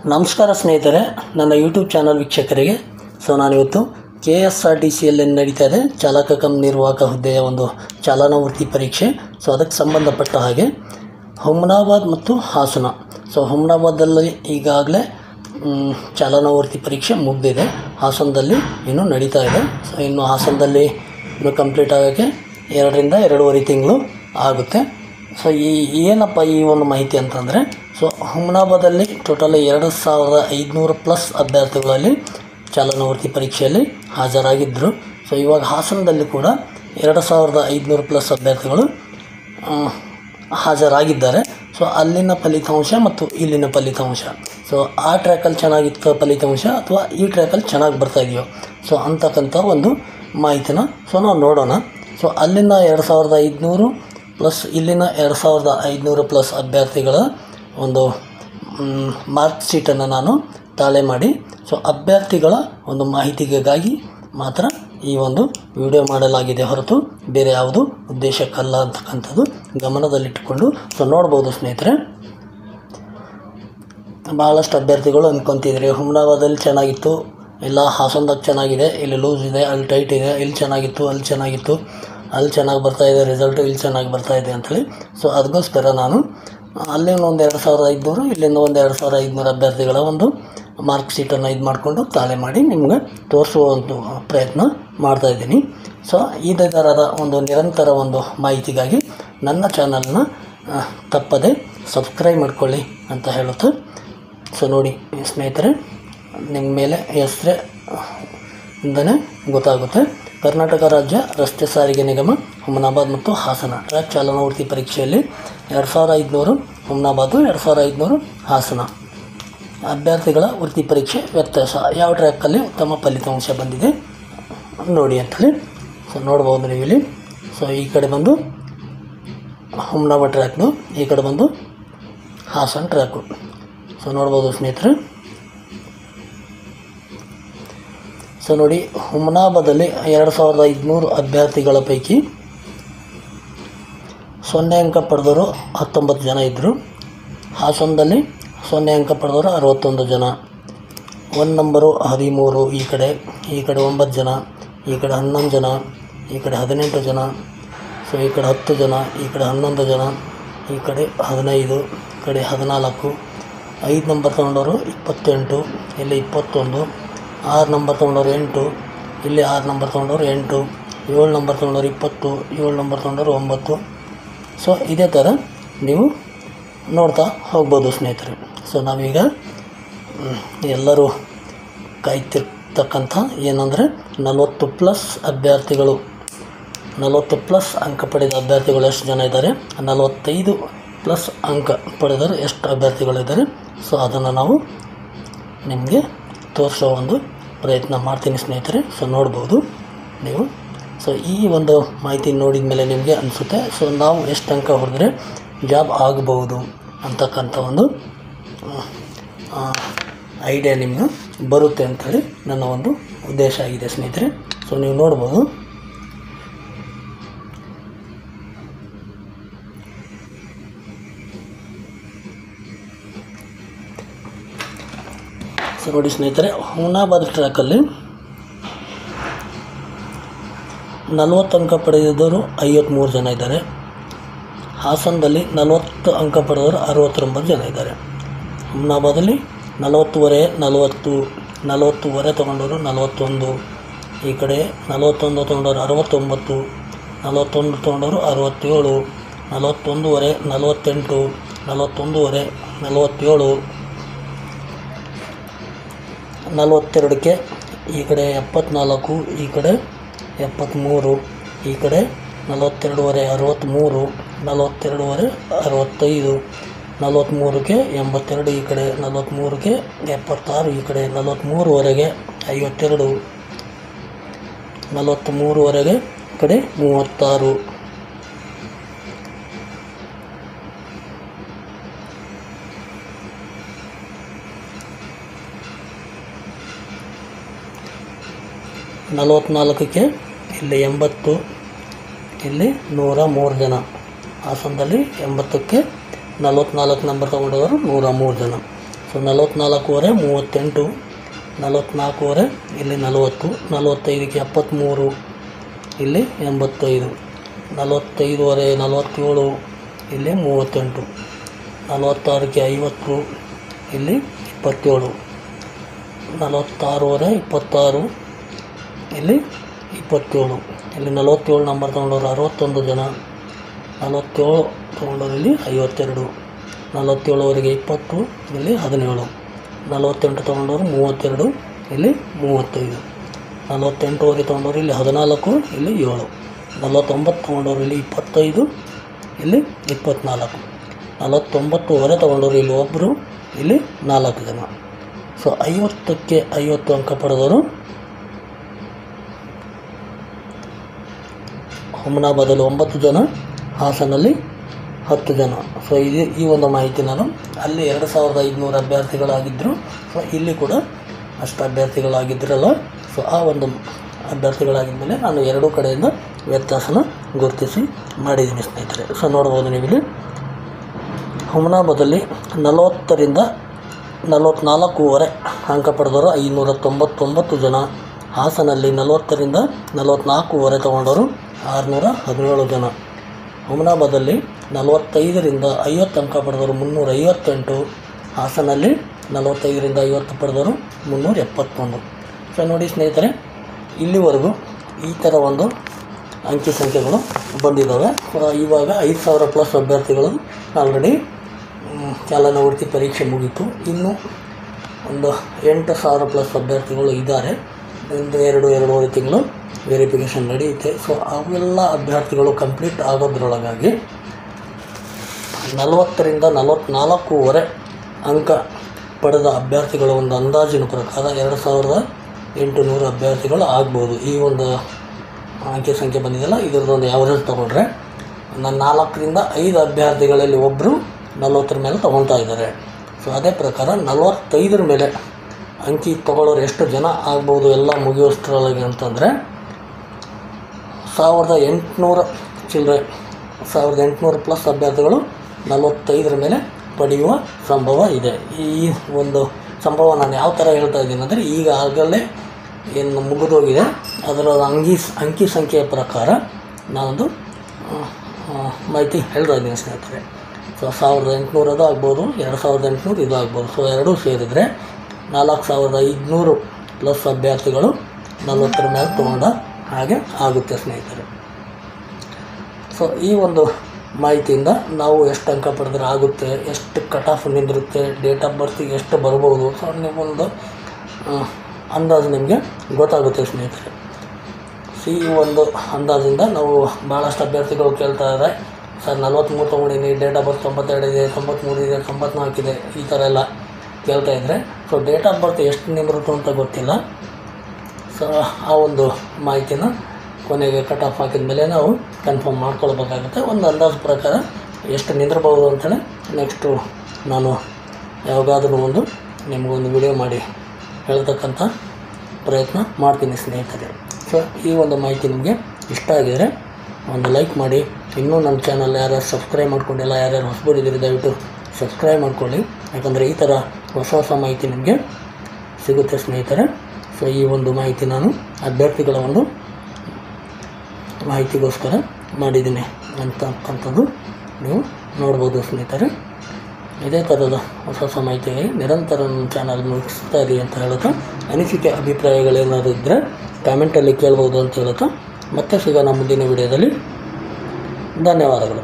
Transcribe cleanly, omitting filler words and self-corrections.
ನಮಸ್ಕಾರ ಸ್ನೇಹಿತರೆ, ನನ್ನ ಯೂಟ್ಯೂಬ್ ಚಾನಲ್ ವೀಕ್ಷಕರಿಗೆ. ನಾನಿವತ್ತು KSRTCಯಲ್ಲಿ ನಡೀತಾ ಇದೆ ಚಾಲಕ ಕಮ್ ನಿರ್ವಾಹಕ ಹುದ್ದೆಯ ಒಂದು ಚಾಲನಾ ವೃತ್ತಿ ಪರೀಕ್ಷೆ. ಅದಕ್ಕೆ ಸಂಬಂಧಪಟ್ಟ ಹಾಗೆ ಹುಮನಾಬಾದ್ ಮತ್ತು ಹಾಸನ. ಹುಮನಾಬಾದಲ್ಲಿ ಈಗಾಗಲೇ ಚಾಲನಾ ವೃತ್ತಿ ಪರೀಕ್ಷೆ ಮುಗಿದಿದೆ, ಹಾಸನದಲ್ಲಿ ಇನ್ನೂ ನಡೀತಾ ಇದೆ. ಇನ್ನು ಹಾಸನದಲ್ಲಿ ಇನ್ನು ಕಂಪ್ಲೀಟ್ ಆಗೋಕ್ಕೆ 2 ರಿಂದ 2.5 ತಿಂಗಳು ಆಗುತ್ತೆ. ಏನಪ್ಪ ಈ ಒಂದು ಮಾಹಿತಿ ಅಂತಂದರೆ, ಹುಮನಾಬಾದಲ್ಲಿ ಟೋಟಲ್ 2500 ಪ್ಲಸ್ ಅಭ್ಯರ್ಥಿಗಳಲ್ಲಿ ಚಾಲನಾ ವೃತ್ತಿ ಪರೀಕ್ಷೆಯಲ್ಲಿ ಹಾಜರಾಗಿದ್ದರು. ಇವಾಗ ಹಾಸನದಲ್ಲಿ ಕೂಡ 2500 ಪ್ಲಸ್ ಅಭ್ಯರ್ಥಿಗಳು ಹಾಜರಾಗಿದ್ದಾರೆ. ಅಲ್ಲಿನ ಫಲಿತಾಂಶ ಮತ್ತು ಇಲ್ಲಿನ ಫಲಿತಾಂಶ, ಆ ಟ್ರ್ಯಾಕಲ್ಲಿ ಚೆನ್ನಾಗಿತ್ತು ಫಲಿತಾಂಶ ಅಥವಾ ಈ ಟ್ರ್ಯಾಕಲ್ಲಿ ಚೆನ್ನಾಗಿ ಬರ್ತಾಯಿದೆಯೋ ಅಂತಕ್ಕಂಥ ಒಂದು ಮಾಹಿತಿನ ನಾವು ನೋಡೋಣ. ಅಲ್ಲಿನ 2500 ಪ್ಲಸ್ ಇಲ್ಲಿನ 2500 ಪ್ಲಸ್ ಅಭ್ಯರ್ಥಿಗಳ ಒಂದು ಮಾರ್ಕ್ ಶೀಟನ್ನು ನಾನು ತಾಳೆ ಮಾಡಿ ಅಭ್ಯರ್ಥಿಗಳ ಒಂದು ಮಾಹಿತಿಗಾಗಿ ಮಾತ್ರ ಈ ಒಂದು ವಿಡಿಯೋ ಮಾಡಲಾಗಿದೆ, ಹೊರತು ಬೇರೆ ಯಾವುದು ಉದ್ದೇಶಕ್ಕಲ್ಲ ಅಂತಕ್ಕಂಥದ್ದು ಗಮನದಲ್ಲಿಟ್ಟುಕೊಂಡು ನೋಡ್ಬೋದು ಸ್ನೇಹಿತರೆ. ಭಾಳಷ್ಟು ಅಭ್ಯರ್ಥಿಗಳು ಅಂದ್ಕೊತಿದ್ರಿ ಹುಮನಾಬಾದಲ್ಲಿ ಚೆನ್ನಾಗಿತ್ತು, ಇಲ್ಲ ಹಾಸನದಾಗ ಚೆನ್ನಾಗಿದೆ, ಇಲ್ಲಿ ಲೂಸ್ ಇದೆ, ಅಲ್ಲಿ ಟೈಟ್ ಇದೆ, ಇಲ್ಲಿ ಚೆನ್ನಾಗಿತ್ತು, ಅಲ್ಲಿ ಚೆನ್ನಾಗಿತ್ತು, ಅಲ್ಲಿ ಚೆನ್ನಾಗಿ ಬರ್ತಾಯಿದೆ ರಿಸಲ್ಟು, ಇಲ್ಲಿ ಚೆನ್ನಾಗಿ ಬರ್ತಾಯಿದೆ ಅಂಥೇಳಿ. ಅದಕ್ಕೋಸ್ಕರ ನಾನು ಅಲ್ಲಿಂದ ಒಂದು 2500 ಇಲ್ಲಿಂದ ಒಂದು 2500 ಅಭ್ಯರ್ಥಿಗಳ ಒಂದು ಮಾರ್ಕ್ ಶೀಟನ್ನು ಇದು ಮಾಡಿಕೊಂಡು ತಾಳೆ ಮಾಡಿ ನಿಮಗೆ ತೋರಿಸುವ ಒಂದು ಪ್ರಯತ್ನ ಮಾಡ್ತಾಯಿದ್ದೀನಿ. ಇದೇ ಥರದ ಒಂದು ನಿರಂತರ ಒಂದು ಮಾಹಿತಿಗಾಗಿ ನನ್ನ ಚಾನಲ್ನ ತಪ್ಪದೆ ಸಬ್ಸ್ಕ್ರೈಬ್ ಮಾಡ್ಕೊಳ್ಳಿ ಅಂತ ಹೇಳುತ್ತೆ. ನೋಡಿ ಸ್ನೇಹಿತರೆ, ನಿಮ್ಮ ಮೇಲೆ ಹೆಸರೇ ಇಂದನೇ ಗೊತ್ತಾಗುತ್ತೆ. ಕರ್ನಾಟಕ ರಾಜ್ಯ ರಸ್ತೆ ಸಾರಿಗೆ ನಿಗಮ ಹುಮನಾಬಾದ್ ಮತ್ತು ಹಾಸನ ಟ್ರ್ಯಾಕ್ ಚಾಲನಾ ವೃತ್ತಿ ಪರೀಕ್ಷೆಯಲ್ಲಿ 2500 ಹುಮನಾಬಾದು, 2500 ಹಾಸನ ಅಭ್ಯರ್ಥಿಗಳ ವೃತ್ತಿ ಪರೀಕ್ಷೆ ವ್ಯತ್ಯಾಸ, ಯಾವ ಟ್ರ್ಯಾಕಲ್ಲಿ ಉತ್ತಮ ಫಲಿತಾಂಶ ಬಂದಿದೆ ನೋಡಿ ಅಂಥೇಳಿ. ನೋಡ್ಬೋದು ನೀವು ಇಲ್ಲಿ. ಈ ಕಡೆ ಬಂದು ಹುಮನಾಬಾದ್ ಟ್ರ್ಯಾಕ್ದು, ಈ ಕಡೆ ಬಂದು ಹಾಸನ ಟ್ರ್ಯಾಕು. ನೋಡ್ಬೋದು ಸ್ನೇಹಿತರೆ. ನೋಡಿ, ಹುಮನಾಬಾದಲ್ಲಿ 2500 ಅಭ್ಯರ್ಥಿಗಳ ಪೈಕಿ 0 ಅಂಕ ಪಡೆದವರು 19 ಜನ ಇದ್ದರು. ಹಾಸನದಲ್ಲಿ 0 ಅಂಕ ಪಡೆದವರು 61 ಜನ. 1 ನಂಬರು 13, ಈ ಕಡೆ 9 ಜನ, ಈ ಕಡೆ 11 ಜನ, ಈ ಕಡೆ 18 ಜನ, ಈ ಕಡೆ 10 ಜನ, ಈ ಕಡೆ 11 ಜನ, ಈ ಕಡೆ 15, ಈ ಕಡೆ 14. 5 ನಂಬರ್ ತೊಗೊಂಡವರು 28, ಇಲ್ಲಿ 21. 6 ನಂಬರ್ ತೊಗೊಂಡವರು 8, ಇಲ್ಲಿ 6 ನಂಬರ್ ತೊಗೊಂಡವರು 8. 7 ನಂಬರ್ ತೊಗೊಂಡವರು 20, 7 ನಂಬರ್ ತೊಗೊಂಡವರು 9. ಇದೇ ಥರ ನೀವು ನೋಡ್ತಾ ಹೋಗ್ಬೋದು ಸ್ನೇಹಿತರೆ. ನಾವೀಗ ಎಲ್ಲರೂ ಕಾಯ್ತಿರ್ತಕ್ಕಂಥ ಏನಂದರೆ 40 ಪ್ಲಸ್ ಅಭ್ಯರ್ಥಿಗಳು, 40 ಪ್ಲಸ್ ಅಂಕ ಪಡೆದ ಅಭ್ಯರ್ಥಿಗಳು ಎಷ್ಟು ಜನ ಇದ್ದಾರೆ, 45 ಪ್ಲಸ್ ಅಂಕ ಪಡೆದರು ಎಷ್ಟು ಅಭ್ಯರ್ಥಿಗಳಿದ್ದಾರೆ. ಅದನ್ನು ನಾವು ನಿಮಗೆ ತೋರಿಸೋ ಒಂದು ಪ್ರಯತ್ನ ಮಾಡ್ತೀನಿ ಸ್ನೇಹಿತರೆ. ನೋಡ್ಬೋದು ನೀವು. ಈ ಒಂದು ಮಾಹಿತಿ ನೋಡಿದ ಮೇಲೆ ನಿಮಗೆ ಅನಿಸುತ್ತೆ ನಾವು ಎಷ್ಟು ಅಂಕ ಹೊಡೆದ್ರೆ ಜಾಬ್ ಆಗಬಹುದು ಅಂತಕ್ಕಂಥ ಒಂದು ಐಡಿಯಾ ನಿಮಗೆ ಬರುತ್ತೆ ಅಂಥೇಳಿ ನನ್ನ ಒಂದು ಉದ್ದೇಶ ಆಗಿದೆ ಸ್ನೇಹಿತರೆ. ನೀವು ನೋಡ್ಬೋದು. ನೋಡಿ ಸ್ನೇಹಿತರೆ, ಹುಮನಾಬಾದ್ ಟ್ರ್ಯಾಕಲ್ಲಿ 40 ಅಂಕ ಪಡೆದಿದ್ದವರು 53 ಜನ ಇದ್ದಾರೆ. ಹಾಸನದಲ್ಲಿ 40 ಅಂಕ ಪಡೆದವರು 69 ಜನ ಇದ್ದಾರೆ. ಹುಮನಾಬಾದಲ್ಲಿ 40ವರೆ 40ವರೆ ತೊಗೊಂಡವರು 41, ಈ ಕಡೆ 41 ತೊಗೊಂಡವರು 69, 41 ತೊಗೊಂಡವರು 67, 41ವರೆ 48, 41ವರೆ 47, 42ಕ್ಕೆ ಈ ಕಡೆ 74, ಈ ಕಡೆ 73, ಈ ಕಡೆ 42ವರೆ 63, 42ವರೆ 65, 43ಕ್ಕೆ 82, ಈ ಕಡೆ 43ಕ್ಕೆ 76, ಈ ಕಡೆ 43ವರೆಗೆ 52, 43ವರೆಗೆ ಈ ಕಡೆ 36. ಕ್ಕೆ ಇಲ್ಲಿ 80, ಇಲ್ಲಿ 103 ಜನ. ಹಾಸನದಲ್ಲಿ 80ಕ್ಕೆ 44 ನಂಬರ್ ತೊಗೊಂಡವರು 103 ಜನ. ಸೊ 44 38, 44 ಇಲ್ಲಿ 40, 45ಕ್ಕೆ 73, ಇಲ್ಲಿ 85, 45 47 ಇಲ್ಲಿ 38, 46ಕ್ಕೆ 50 ಇಲ್ಲಿ 27, 46 26 ಇಲ್ಲಿ 27, ಇಲ್ಲಿ 47 ನಂಬರ್ ತೊಗೊಂಡವರು 61 ಜನ, 47 ತೊಗೊಂಡವರು ಇಲ್ಲಿ 52, 47ವರೆಗೆ 20 ಇಲ್ಲಿ 17, 48 ತೊಗೊಂಡವರು 32 ಇಲ್ಲಿ 35, 48ವರೆಗೆ ತೊಗೊಂಡವರು ಇಲ್ಲಿ 14 ಇಲ್ಲಿ 7, 49 ತೊಗೊಂಡವರು ಇಲ್ಲಿ 25 ಇಲ್ಲಿ 24, 49ವರೆ ತೊಗೊಂಡವರು ಇಲ್ಲಿ ಒಬ್ಬರು ಇಲ್ಲಿ 4 ಜನ. ಸೊ 50ಕ್ಕೆ 50 ಅಂಕ ಪಡೆದವರು ಹುಮನಾಬಾದಲ್ಲಿ 9 ಜನ, ಹಾಸನಲ್ಲಿ 10 ಜನ. ಸೊ ಈ ಒಂದು ಮಾಹಿತಿ ನಾನು ಅಲ್ಲಿ 2500 ಅಭ್ಯರ್ಥಿಗಳಾಗಿದ್ದರು. ಸೊ ಇಲ್ಲಿ ಕೂಡ ಅಷ್ಟು ಅಭ್ಯರ್ಥಿಗಳಾಗಿದ್ದರಲ್ಲ. ಸೊ ಆ ಒಂದು ಅಭ್ಯರ್ಥಿಗಳಾಗಿದ್ದ ಮೇಲೆ ನಾನು ಎರಡೂ ಕಡೆಯಿಂದ ವ್ಯತ್ಯಾಸನ ಗುರುತಿಸಿ ಮಾಡಿದ್ದೀನಿ ಸ್ನೇಹಿತರೆ. ಸೊ ನೋಡ್ಬೋದು ನೀವಿಲ್ಲಿ ಹುಮನಾಬಾದಲ್ಲಿ 40ರಿಂದ 44ವರೆ ಅಂಕ ಪಡೆದವರು 599 ಜನ, ಹಾಸನಲ್ಲಿ 40ರಿಂದ 44ವರೆ ತೊಗೊಂಡವರು 617 ಜನ, ಹುಮನಾಬಾದಲ್ಲಿ 45ರಿಂದ 50 ಅಂಕ ಪಡೆದವರು 358, ಹಾಸನಲ್ಲಿ 45ರಿಂದ 50 ಪಡೆದವರು 371. ಸೊ ನೋಡಿ ಸ್ನೇಹಿತರೆ, ಇಲ್ಲಿವರೆಗೂ ಈ ಥರ ಒಂದು ಅಂಕಿ ಸಂಖ್ಯೆಗಳು ಬಂದಿದ್ದಾವೆ. ಇವಾಗ 5000+ ಅಭ್ಯರ್ಥಿಗಳು ಆಲ್ರೆಡಿ ಚಾಲನಾ ವೃತ್ತಿ ಪರೀಕ್ಷೆ ಮುಗೀತು. ಇನ್ನು ಒಂದು 8000+ ಅಭ್ಯರ್ಥಿಗಳು ಇದ್ದಾರೆ. ಒಂದು 2-2.5 ತಿಂಗಳು ವೆರಿಫಿಕೇಷನ್ ನಡೆಯುತ್ತೆ. ಸೊ ಅವೆಲ್ಲ ಅಭ್ಯರ್ಥಿಗಳು ಕಂಪ್ಲೀಟ್ ಆಗೋದ್ರೊಳಗಾಗಿ 40ರಿಂದ 44ವರೆ ಅಂಕ ಪಡೆದ ಅಭ್ಯರ್ಥಿಗಳ ಒಂದು ಅಂದಾಜಿನ ಪ್ರಕಾರ 2800 ಅಭ್ಯರ್ಥಿಗಳು ಆಗ್ಬೋದು. ಈ ಒಂದು ಅಂಕಿ ಸಂಖ್ಯೆ ಬಂದಿದೆಯಲ್ಲ, ಇದರದ್ದೊಂದು ಯಾವರೇಜ್ ತೊಗೊಂಡ್ರೆ ನಾನು 4ರಿಂದ 5 ಅಭ್ಯರ್ಥಿಗಳಲ್ಲಿ ಒಬ್ಬರು 40 ಮೇಲೆ ತೊಗೊಳ್ತಾ ಇದ್ದಾರೆ. ಸೊ ಅದೇ ಪ್ರಕಾರ 45 ಮೇಲೆ ಅಂಕಿ ತೊಗೊಳ್ಳೋರು ಎಷ್ಟು ಜನ ಆಗ್ಬೋದು ಎಲ್ಲ ಮುಗಿಯೋಷ್ಟರೊಳಗೆ ಅಂತಂದರೆ 1800 ಚಿಲ್ಲರೆ, 1800+ ಅಭ್ಯರ್ಥಿಗಳು 45 ಮೇಲೆ ಪಡೆಯುವ ಸಂಭವ ಇದೆ. ಈ ಒಂದು ಸಂಭವ ನಾನು ಯಾವ ಥರ ಹೇಳ್ತಾ ಇದ್ದೀನಿ ಅಂದರೆ, ಈಗಾಗಲೇ ಏನು ಮುಗಿದೋಗಿದೆ ಅದರ ಅಂಕಿ ಸಂಖ್ಯೆಯ ಪ್ರಕಾರ ನಾನೊಂದು ಮಾಹಿತಿ ಹೇಳ್ತಾ ಇದ್ದೀನಿ ಸ್ನೇಹಿತರೆ. ಸೊ 1800 ಅದು ಆಗ್ಬೋದು, 2800 ಇದು ಆಗ್ಬೋದು. ಸೊ ಎರಡೂ ಸೇರಿದರೆ 4500+ ಅಭ್ಯರ್ಥಿಗಳು 40 ಮೇಲೆ ತೊಗೊಂಡ ಹಾಗೆ ಆಗುತ್ತೆ ಸ್ನೇಹಿತರೆ. ಸೊ ಈ ಒಂದು ಮಾಹಿತಿಯಿಂದ ನಾವು ಎಷ್ಟು ಅಂಕ ಪಡೆದ್ರೆ ಆಗುತ್ತೆ, ಎಷ್ಟು ಕಟ್ ಆಫ್ ನಿಂದಿರುತ್ತೆ, ಡೇಟ್ ಆಫ್ ಬರ್ತಿಗೆ ಎಷ್ಟು ಬರ್ಬೋದು, ಸೊ ನಿಮ್ಮೊಂದು ಅಂದಾಜು ನಿಮಗೆ ಗೊತ್ತಾಗುತ್ತೆ ಸ್ನೇಹಿತರೆ. ಈ ಒಂದು ಅಂದಾಜಿಂದ ನಾವು ಭಾಳಷ್ಟು ಅಭ್ಯರ್ಥಿಗಳು ಕೇಳ್ತಾ ಇದ್ದಾರೆ, ಸರ್ 43 ತೊಗೊಂಡಿನಿ, ಡೇಟ್ ಆಫ್ ಬರ್ತ್ 92 ಇದೆ, 93 ಇದೆ, 94 ಇದೆ, ಈ ಥರ ಎಲ್ಲ ಕೇಳ್ತಾಯಿದ್ರೆ ಸೊ ಡೇಟ್ ಆಫ್ ಬರ್ತ್ ಎಷ್ಟು ನಿಂದಿರುತ್ತೋ ಅಂತ ಗೊತ್ತಿಲ್ಲ. ಸೊ ಆ ಒಂದು ಮಾಹಿತಿನ ಕೊನೆಗೆ ಕಟ್ ಆಫ್ ಹಾಕಿದ ಮೇಲೆ ನಾವು ಕನ್ಫರ್ಮ್ ಮಾಡ್ಕೊಳ್ಬೇಕಾಗುತ್ತೆ. ಒಂದು ಅಂದಾಜು ಪ್ರಕಾರ ಎಷ್ಟು ನಿಂದಿರ್ಬೋದು ಅಂತೇಳಿ ನೆಕ್ಸ್ಟು ನಾನು ಯಾವಾಗಾದರೂ ಒಂದು ನಿಮಗೊಂದು ವಿಡಿಯೋ ಮಾಡಿ ಹೇಳ್ತಕ್ಕಂಥ ಪ್ರಯತ್ನ ಮಾಡ್ತೀನಿ ಸ್ನೇಹಿತರೆ. ಸೊ ಈ ಒಂದು ಮಾಹಿತಿ ನಿಮಗೆ ಇಷ್ಟ ಆಗಿದರೆ ಒಂದು ಲೈಕ್ ಮಾಡಿ. ಇನ್ನೂ ನಮ್ಮ ಚಾನಲ್ ಯಾರ್ಯಾರು ಸಬ್ಸ್ಕ್ರೈಬ್ ಮಾಡ್ಕೊಂಡಿಲ್ಲ, ಯಾರ್ಯಾರು ಹೊಸಬರಿದ್ದೀರಿ ದಯವಿಟ್ಟು ಸಬ್ಸ್ಕ್ರೈಬ್ ಮಾಡ್ಕೊಳ್ಳಿ. ಯಾಕಂದರೆ ಈ ಥರ ಹೊಸ ಮಾಹಿತಿ ನಿಮಗೆ ಸಿಗುತ್ತೆ ಸ್ನೇಹಿತರೆ. ಸೊ ಈ ಒಂದು ಮಾಹಿತಿ ನಾನು ಅಭ್ಯರ್ಥಿಗಳ ಒಂದು ಮಾಹಿತಿಗೋಸ್ಕರ ಮಾಡಿದ್ದೀನಿ ಅಂತಕ್ಕಂಥದ್ದು ನೀವು ನೋಡ್ಬೋದು ಸ್ನೇಹಿತರೆ. ಇದೇ ಥರದ ಹೊಸ ಮಾಹಿತಿಗೆ ನಿರಂತರ ನಮ್ಮ ಚಾನಲ್ ಮುಗಿಸ್ತಾ ಇರಿ ಅಂತ ಹೇಳುತ್ತಾ, ಅನಿಸಿಕೆ ಅಭಿಪ್ರಾಯಗಳೇನಾದರೂ ಇದ್ದರೆ ಕಾಮೆಂಟಲ್ಲಿ ಕೇಳ್ಬೋದು ಅಂತ ಹೇಳುತ್ತಾ ಮತ್ತೆ ಸಿಗೋಣ ಮುಂದಿನ ವಿಡಿಯೋದಲ್ಲಿ. ಧನ್ಯವಾದಗಳು.